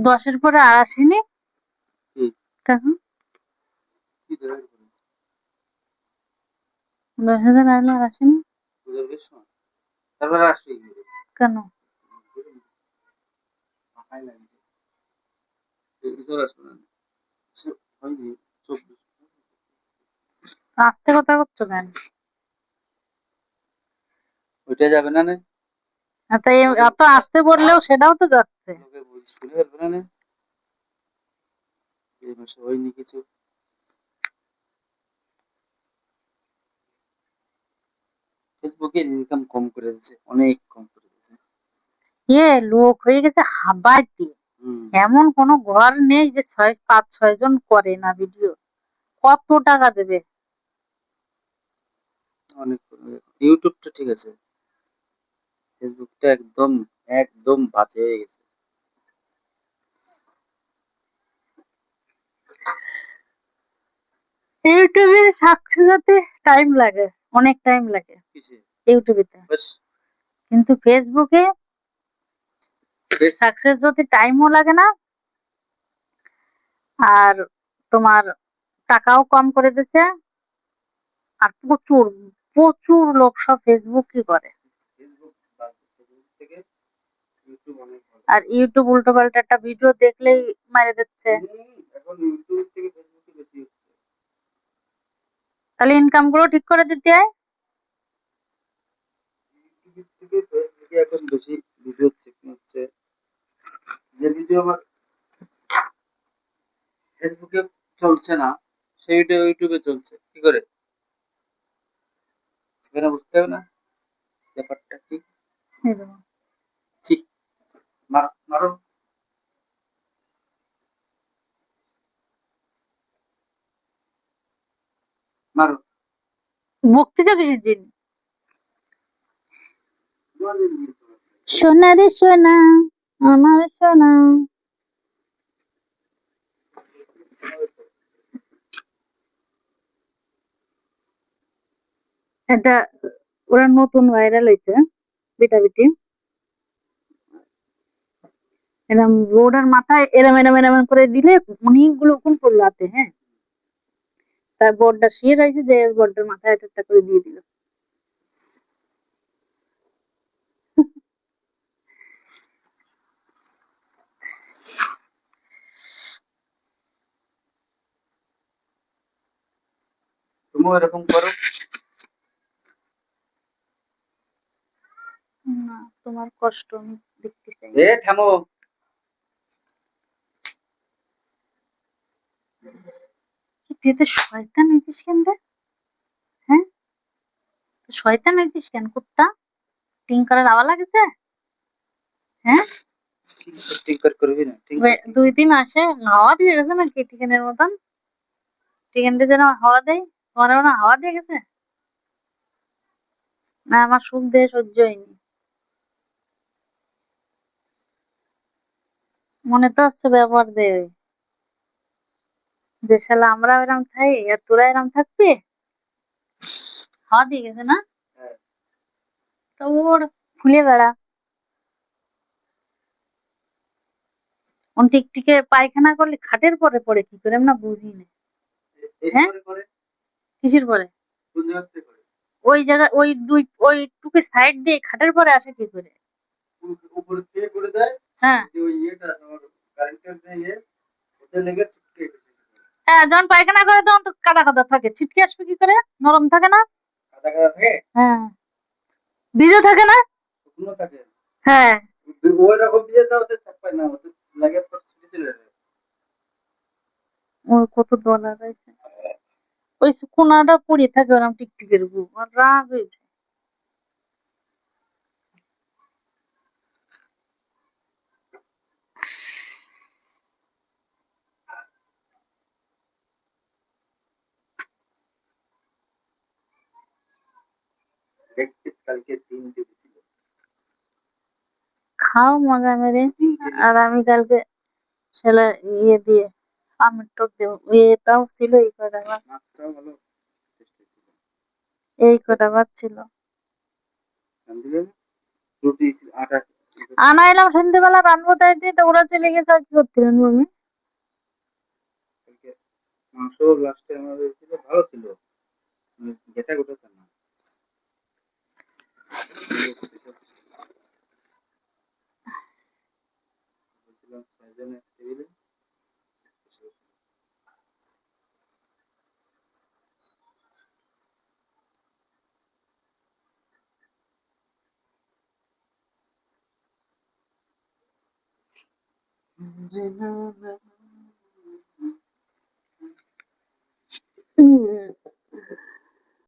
দশের পরে আর আসেনি তখন 10,000 আইলো আর আসেনি তারপরে আসবে কেন? আস্তে কথা করছো কেন? ওইটা যাবে না এত আস্তে বললেও সেটাও তো যাচ্ছে। শুনে ফেলবে না এই মাসে হয়নি কিছু। ফেসবুকে ইনকাম কম করে দিয়েছে, অনেক কম করে দিয়েছে। লোক হয়ে গেছে হাবাইতে। এমন কোনো ঘর নেই যে 5-6 জন করে না ভিডিও। কত টাকা দেবে? অনেক ইউটিউবটা ঠিক আছে, ফেসবুকটা একদম একদম বাজে হয়ে গেছে। ইউটিউবে সাকসেস হতে টাইম লাগে, অনেক টাইম লাগে ইউটিউবেতে, কিন্তু ফেসবুকে সাকসেস হতে টাইমও লাগে না, আর তোমার টাকাও কম করে দিছে। আর প্রচুর প্রচুর লোক সব ফেসবুক কি করে, আর ইউটিউব উল্টো পাল্টা একটা ভিডিও দেখলেই মারে দিচ্ছে। তাহলে ইনকাম গুলো ঠিক করে দিতে হয়। এখন বেশি ভিডিও হচ্ছে, যে ভিডিও আমার ফেসবুকে চলছে না সেইটা ইউটিউবে চলছে, কি করে সেখানে বুঝতে হবে না ব্যাপারটা কি। মারো মারো বকতেছো কিসের জন্য? সোনা রে সোনা, আমার সোনা। এটা ওরা নতুন ভাইরাল হয়েছে, বেটা বেটি এরম রোডের মাথায় এরম এরম এরম করে দিলে অনেকগুলো কোন পড়লো হাতে। হ্যাঁ, তার বড়টা শুয়ে রয়েছে, যে বড়টার মাথায় একটা করে দিয়ে দিল। তুমিও এরকম করো। না, তোমার কষ্ট আমি দেখতে চাই। থামো। তুই তো শয়তান হয়েছিস কেন রে? হ্যাঁ, শয়তান হয়েছিস কেন কুত্তা? টিঙ্কারের আওয়া লাগেছে? হ্যাঁ, টিঙ্কার করবি না, 2-3 মাসে হাওয়া দিয়ে গেছে নাকি টিকেনের মতন? টিকেনটা যেন হাওয়া দেয়, তোমার না হাওয়া দিয়ে গেছে? না, আমার সুখ দিয়ে সহ্য হয়নি। মনে তো হচ্ছে ব্যবহার দেয়, যে শালা আমরা এরম খাই আর তোরা এরম থাকবি। হাওয়া দিয়ে গেছে না? তো ওর ফুলে বেড়া। টিকটিকে পায়খানা করলে খাটের পরে পড়ে কি করে আমরা বুঝি না। হ্যাঁ, কিসের পরে? ওই জায়গা ওই টুকে সাইড দিয়ে খাটের পরে আসে কি করে? হ্যাঁ, হ্যাঁ, যখন পায়খানা করে তখন তো কাদা কাদা থাকে, ছিটকে আসবে কি করে? নরম থাকে না? হ্যাঁ, ভিজে থাকে না? হ্যাঁ, ওর কত ডলার আছে। ওই কোনাটা পড়ে থাকে ওরম টিকটিকের উপর, আমার রাগ হয়েছে। খাও মজা মেরে। আর আমি কালকে সেলে ইয়ে দিয়ে আমের টক দিয়ে এটাও ছিল এই কটা ভাত, মাছটাও ভালো টেস্ট হয়েছিল। এই কটা ভাত ছিল। দিলে রুটি আটা আনাইলাম সন্ধ্যেবেলা রানবো তাই দিয়ে, তো ওরা চলে গেছে, আর কি করতে রানবো আমি? কালকে মাংস লাস্টে আমার হয়েছিল, ভালো ছিল, যেটা গোটা না। বলছিলাম 6 জনের টেবিলে। হুম,